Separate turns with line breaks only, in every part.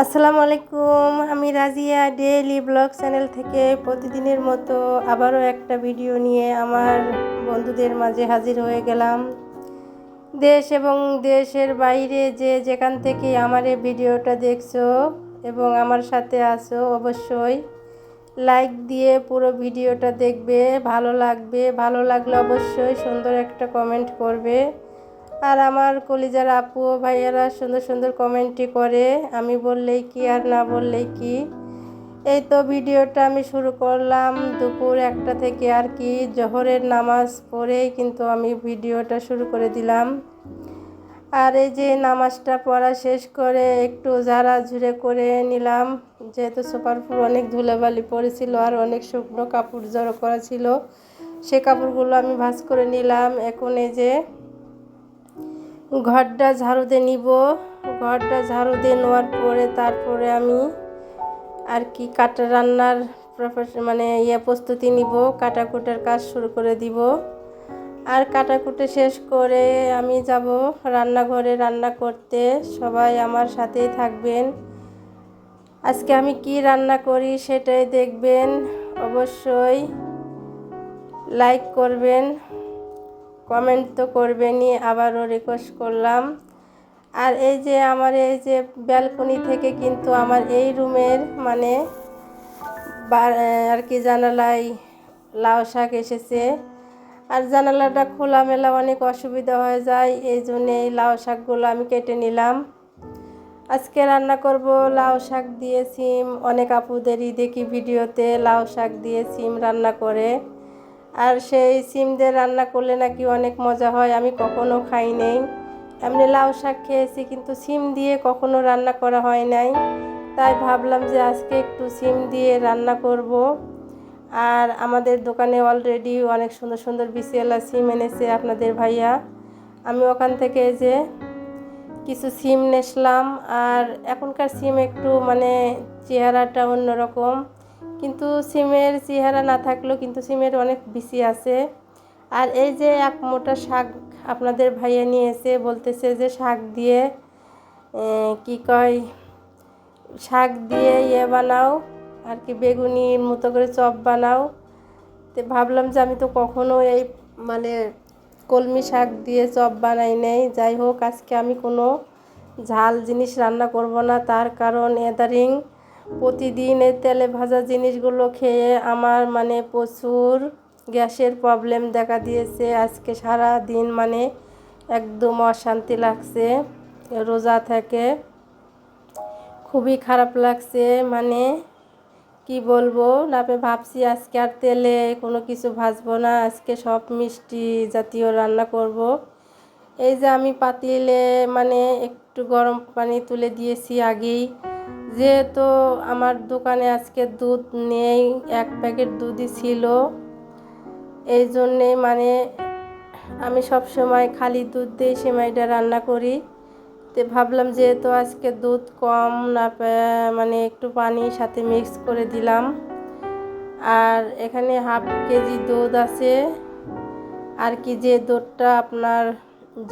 আসসালামু আলাইকুম। আমি রাজিয়া ডেইলি ব্লগ চ্যানেল থেকে প্রতিদিনের মতো আবারও একটা ভিডিও নিয়ে আমার বন্ধুদের মাঝে হাজির হয়ে গেলাম। দেশ এবং দেশের বাইরে যে যেখান থেকে আমার এই ভিডিওটা দেখছো এবং আমার সাথে আছো, অবশ্যই লাইক দিয়ে পুরো ভিডিওটা দেখবে। ভালো লাগবে, ভালো লাগলে অবশ্যই সুন্দর একটা কমেন্ট করবে। আর আমার কলিজার আপু ভাইয়ারা সুন্দর সুন্দর কমেন্টই করে, আমি বললেই কি আর না বললেই কি। এই তো ভিডিওটা আমি শুরু করলাম দুপুর 1টা থেকে, আর কি জোহরের নামাজ পড়েই কিন্তু আমি ভিডিওটা শুরু করে দিলাম। আর এই যে নামাজটা পড়া শেষ করে একটু ঝাড়াঝুড়ে করে নিলাম, যেহেতু সোফার উপর অনেক ধুলাবালি পড়েছিল আর অনেক শুকনো কাপড় জড়ো করা ছিল, সে কাপড়গুলো আমি ভাঁজ করে নিলাম। এখন এই যে ঘরটা ঝাড়ু দিয়ে নিব। ঘরটা ঝাড়ু দিয়ে নেওয়ার পরে তারপরে আমি আর কি রান্নার প্রস্তুতি নিব, কাটাকুটের কাজ শুরু করে দিব। আর কাটাকুটে শেষ করে আমি যাব রান্নাঘরে রান্না করতে। সবাই আমার সাথেই থাকবেন। আজকে আমি কি রান্না করি সেটাই দেখবেন। অবশ্যই লাইক করবেন, কমেন্ট তো করবেনই, আবারও রিকোয়েস্ট করলাম। আর এই যে আমার এই যে ব্যালকনি থেকে কিন্তু আমার এই রুমের আর কি জানালায় লাউ শাক এসেছে। আর জানালাটা খোলামেলা অনেক অসুবিধা হয়ে যায়, এই জন্যে এই লাউ শাকগুলো আমি কেটে নিলাম। আজকে রান্না করব লাউ শাক দিয়ে সিম। অনেক আপুদেরই দেখি ভিডিওতে লাউ শাক দিয়ে সিম রান্না করে, আর সেই সিম দিয়ে রান্না করলে নাকি অনেক মজা হয়। আমি কখনো খাই নেই, এমনি লাউ শাক খেয়েছি কিন্তু সিম দিয়ে কখনো রান্না করা হয় নাই। তাই ভাবলাম যে আজকে একটু সিম দিয়ে রান্না করব। আর আমাদের দোকানে অলরেডি অনেক সুন্দর সুন্দর বিসিএলা সিম এনেছে আপনাদের ভাইয়া। আমি ওখান থেকে যে কিছু সিম নেসলাম। আর এখনকার সিম একটু চেহারাটা অন্যরকম, কিন্তু সিমের চেহারা না থাকলেও কিন্তু সিমের অনেক বিসি আছে। আর এই যে এক মোটা শাক আপনাদের ভাইয়া নিয়েছে, বলতেছে যে শাক দিয়ে কি কয়, শাক দিয়ে বানাও, আর কি বেগুনির মতো করে চপ বানাও। তো ভাবলাম যে আমি তো কখনো এই কলমি শাক দিয়ে চপ বানাই নেই। যাই হোক, আজকে আমি কোনো ঝাল জিনিস রান্না করব না, তার কারণ এদারিং প্রতিদিন এই তেলে ভাজা জিনিসগুলো খেয়ে আমার প্রচুর গ্যাসের প্রবলেম দেখা দিয়েছে। আজকে সারা দিন একদম অশান্তি লাগছে, রোজা থেকে খুবই খারাপ লাগছে। কি বলবো না, ভাবছি আজকে আর তেলে কোনো কিছু ভাজবো না, আজকে সব মিষ্টি জাতীয় রান্না করব। এই যে আমি পাতিলে একটু গরম পানি তুলে দিয়েছি আগেই, যেহেতু আমার দোকানে আজকে দুধ নেই, 1 প্যাকেট দুধই ছিল। এই জন্যে আমি সব সময় খালি দুধ দিয়ে সেমাইটা রান্না করি। তো ভাবলাম যেহেতু আজকে দুধ কম, না একটু পানির সাথে মিক্স করে দিলাম। আর এখানে হাফ কেজি দুধ আছে, আর কি যে দুধটা আপনার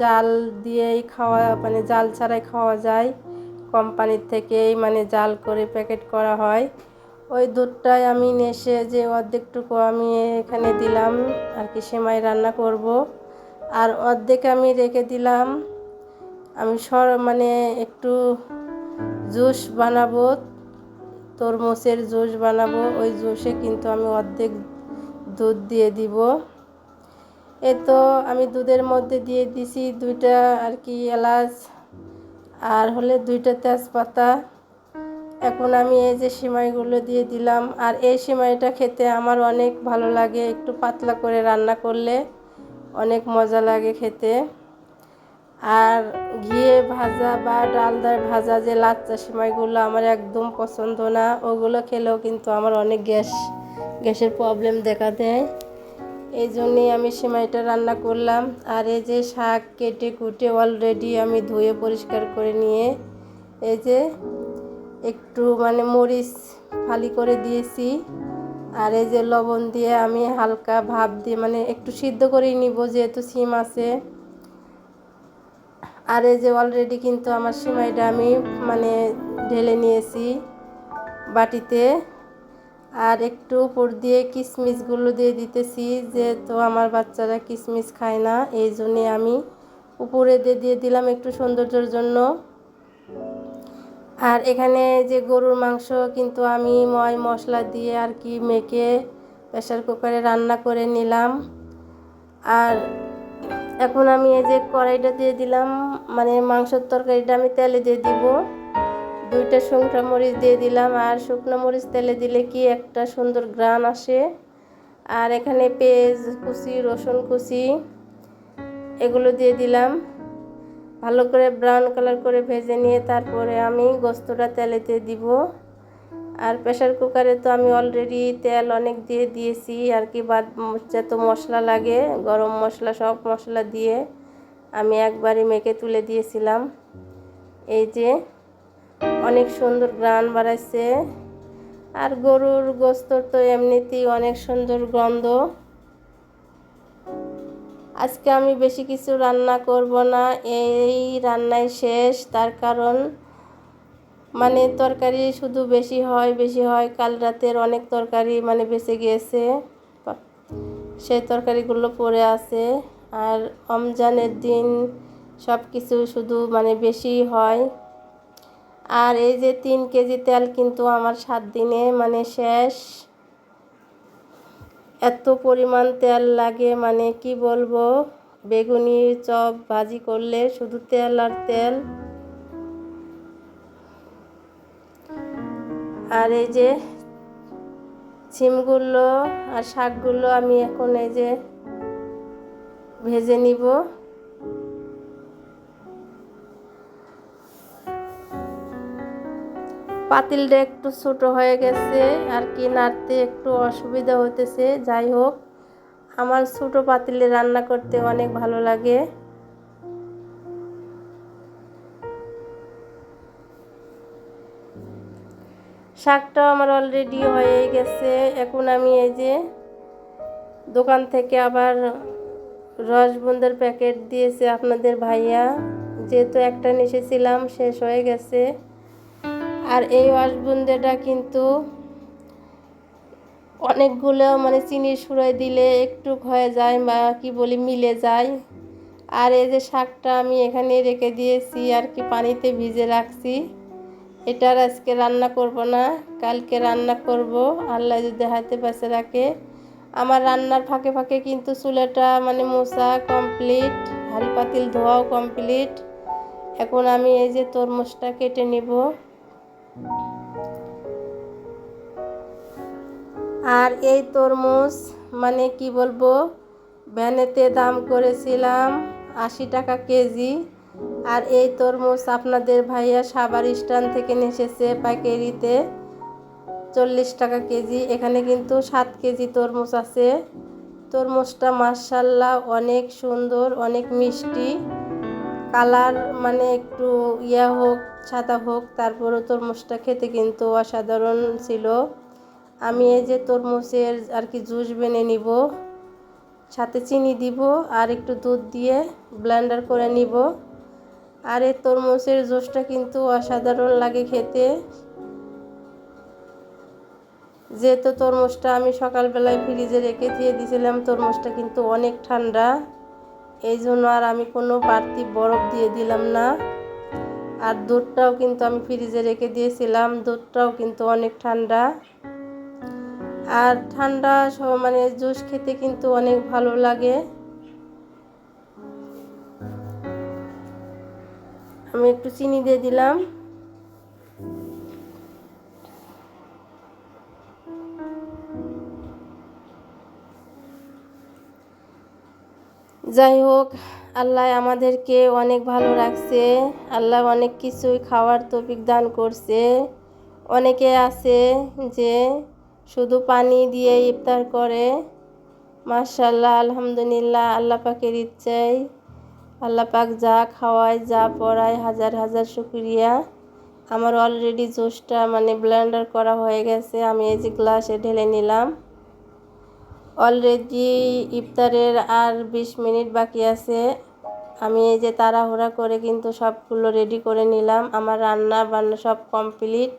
জাল দিয়েই খাওয়া জাল ছাড়াই খাওয়া যায়, কোম্পানির থেকেই জাল করে প্যাকেট করা হয়। ওই দুধটাই আমি নেসে যে অর্ধেকটুকু আমি এখানে দিলাম, আর কি সেমাই রান্না করব। আর অর্ধেক আমি রেখে দিলাম, আমি একটু জুস বানাবো, তরমুজের জুস বানাবো। ওই জুসে কিন্তু আমি অর্ধেক দুধ দিয়ে দিব। এই তো আমি দুধের মধ্যে দিয়ে দিছি 2টা আর কি এলাচ, আর হলে 2টা তেজপাতা। এখন আমি এই যে সিমাইগুলো দিয়ে দিলাম। আর এই সিমাইটা খেতে আমার অনেক ভালো লাগে, একটু পাতলা করে রান্না করলে অনেক মজা লাগে খেতে। আর ঘিয়ে ভাজা বা ডালদায় ভাজা যে লাচ্চা সিমাইগুলো আমার একদম পছন্দ না, ওগুলো খেলেও কিন্তু আমার অনেক গ্যাসের প্রবলেম দেখা দেয়। এই জন্যেই আমি সিমাইটা রান্না করলাম। আর এই যে শাক কেটে কুটে অলরেডি আমি ধুয়ে পরিষ্কার করে নিয়ে এই যে একটু মরিচ ফালি করে দিয়েছি। আর এই যে লবণ দিয়ে আমি হালকা ভাপ দিয়ে একটু সিদ্ধ করে নিব, যেহেতু সিম আছে। আর এই যে অলরেডি কিন্তু আমার সিমাইটা আমি মানে ঢেলে নিয়েছি বাটিতে। আর একটু উপর দিয়ে কিশমিশগুলো দিয়ে দিতেছি, যেহেতু আমার বাচ্চারা কিশমিশ খায় না, এই জন্যে আমি উপরে দিয়ে দিলাম একটু সৌন্দর্যের জন্য। আর এখানে যে গরুর মাংস কিন্তু আমি মশলা দিয়ে আর কি মেখে প্রেসার কুকারে রান্না করে নিলাম। আর এখন আমি এই যে কড়াইটা দিয়ে দিলাম, মানে মাংসের তরকারিটা আমি তেলে দিয়ে দিব। 2টা শুকনো মরিচ দিয়ে দিলাম, আর শুকনো মরিচ তেলে দিলে কি একটা সুন্দর ঘ্রাণ আসে। আর এখানে পেঁয়াজ কুচি, রসুন কুচি এগুলো দিয়ে দিলাম। ভালো করে ব্রাউন কালার করে ভেজে নিয়ে তারপরে আমি গোস্তটা তেলে দিয়ে দিব। আর প্রেসার কুকারে তো আমি অলরেডি তেল অনেক দিয়ে দিয়েছি আর কি, যত মশলা লাগে গরম মশলা সব মশলা দিয়ে আমি একবারই মেখে তুলে দিয়েছিলাম। এই যে অনেক সুন্দর ঘ্রাণ বাড়াইছে। আর গরুর গোস্ত তো এমনিতেই অনেক সুন্দর গন্ধ। আজকে আমি বেশি কিছু রান্না করব না, এই রান্নাই শেষ। তার কারণ মানে তরকারি শুধু বেশি হয়, কাল রাতের অনেক তরকারি মানে বেঁচে গিয়েছে, সেই তরকারিগুলো পড়ে আছে। আর রমজানের দিন সব কিছু শুধু মানে বেশি হয়। আর এই যে 3 কেজি তেল কিন্তু আমার 7 দিনে মানে শেষ। এত পরিমাণ তেল লাগে মানে কি বলবো, বেগুনি চপ ভাজি করলে শুধু তেল আর তেল। আর এই যে সিমগুলো আর শাকগুলো আমি এখন এই যে ভেজে নিব। পাতিলটা একটু ছোট হয়ে গেছে আর কি, নাড়তে একটু অসুবিধা হতেছে। যাই হোক, আমার ছোট পাতিলে রান্না করতে অনেক ভালো লাগে। শাকটাও আমার অলরেডি হয়ে গেছে। এখন আমি এই যে দোকান থেকে আবার রসবন্ধার প্যাকেট দিয়েছে আপনাদের ভাইয়া, যেহেতু একটা নিয়েছিলাম শেষ হয়ে গেছে। আর এই রসবন্ধাটা কিন্তু অনেকগুলো মানে চিনির সুরাই দিলে একটু হয়ে যায় বা কি বলি মিলে যায়। আর এই যে শাকটা আমি এখানে রেখে দিয়েছি আর কি, পানিতে ভিজে রাখছি। এটার আজকে রান্না করব না, কালকে রান্না করব আল্লাহ যদি হাতে পাশে রাখে। আমার রান্নার ফাঁকে ফাঁকে কিন্তু চুলাটা মানে মোছা কমপ্লিট, হাঁড়ি পাতিল ধোয়াও কমপ্লিট। এখন আমি এই যে তরমুজটা কেটে নিব। আর এই তরমুজ মানে কি বলবো, ভ্যানেতে দাম করেছিলাম 80 টাকা কেজি। আর এই তরমুজ আপনাদের ভাইয়া সাভার স্ট্যান্ড থেকে নিয়ে এসেছে পাইকারিতে 40 টাকা কেজি। এখানে কিন্তু 7 কেজি তরমুজ আছে। তরমুজটা মাশাআল্লাহ অনেক সুন্দর, অনেক মিষ্টি কালার, মানে একটু হোক সাদা হোক, তারপরও তরমুজটা খেতে কিন্তু অসাধারণ ছিল। আমি এই যে তরমুজের আর কি জুস বেনে নিব, সাথে চিনি দিব আর একটু দুধ দিয়ে ব্লেন্ডার করে নিব। আর এই তরমুজের জুসটা কিন্তু অসাধারণ লাগে খেতে। যেহেতু তরমুজটা আমি সকালবেলায় ফ্রিজে রেখে দিয়ে দিয়েছিলাম, তরমুজটা কিন্তু অনেক ঠান্ডা, এই জন্য আর আমি কোনো বাড়তি বরফ দিয়ে দিলাম না। আর দুধটাও কিন্তু আমি ফ্রিজে রেখে দিয়েছিলাম, দুধটাও কিন্তু অনেক ঠান্ডা। আর ঠান্ডা মানে জুস খেতে কিন্তু অনেক ভালো লাগে। আমি একটু চিনি দিয়ে দিলাম। যাই হোক, আল্লাহ আমাদেরকে অনেক ভালো রাখছে, আল্লাহ অনেক কিছুই খাওয়ার তৌফিক দান করছে। অনেকে আছে যে শুধু পানি দিয়ে ইফতার করে, মাশাআল্লাহ আলহামদুলিল্লাহ, আল্লাহ পাকের ইচ্ছায় আল্লাহ পাক যা খাওয়ায় যা পড়ায় হাজার হাজার শুকরিয়া। আমার অলরেডি জুসটা মানে ব্লেন্ডার করা হয়ে গেছে, আমি এই যে গ্লাসে ঢেলে নিলাম। অলরেডি ইফতারের আর 20 মিনিট বাকি আছে। আমি এই যে তাড়াহুড়া করে কিন্তু সবগুলো রেডি করে নিলাম। আমার রান্না বান্না সব কমপ্লিট।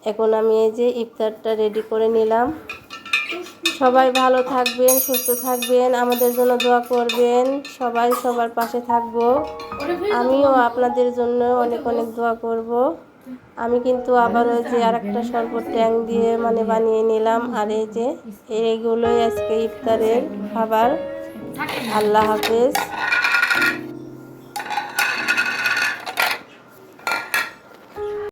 এখন আমি এই যে ইফতারটা রেডি করে নিলাম। সবাই ভালো থাকবেন, সুস্থ থাকবেন, আমাদের জন্য দোয়া করবেন। সবাই সবার পাশে থাকবো। আমিও আপনাদের জন্য অনেক অনেক দোয়া করব। আমি কিন্তু আবার ওই যে আরেকটা শরবত ট্যাং দিয়ে বানিয়ে নিলাম। আর এই যে এইগুলোই আজকে ইফতারের খাবার। আল্লাহ হাফেজ।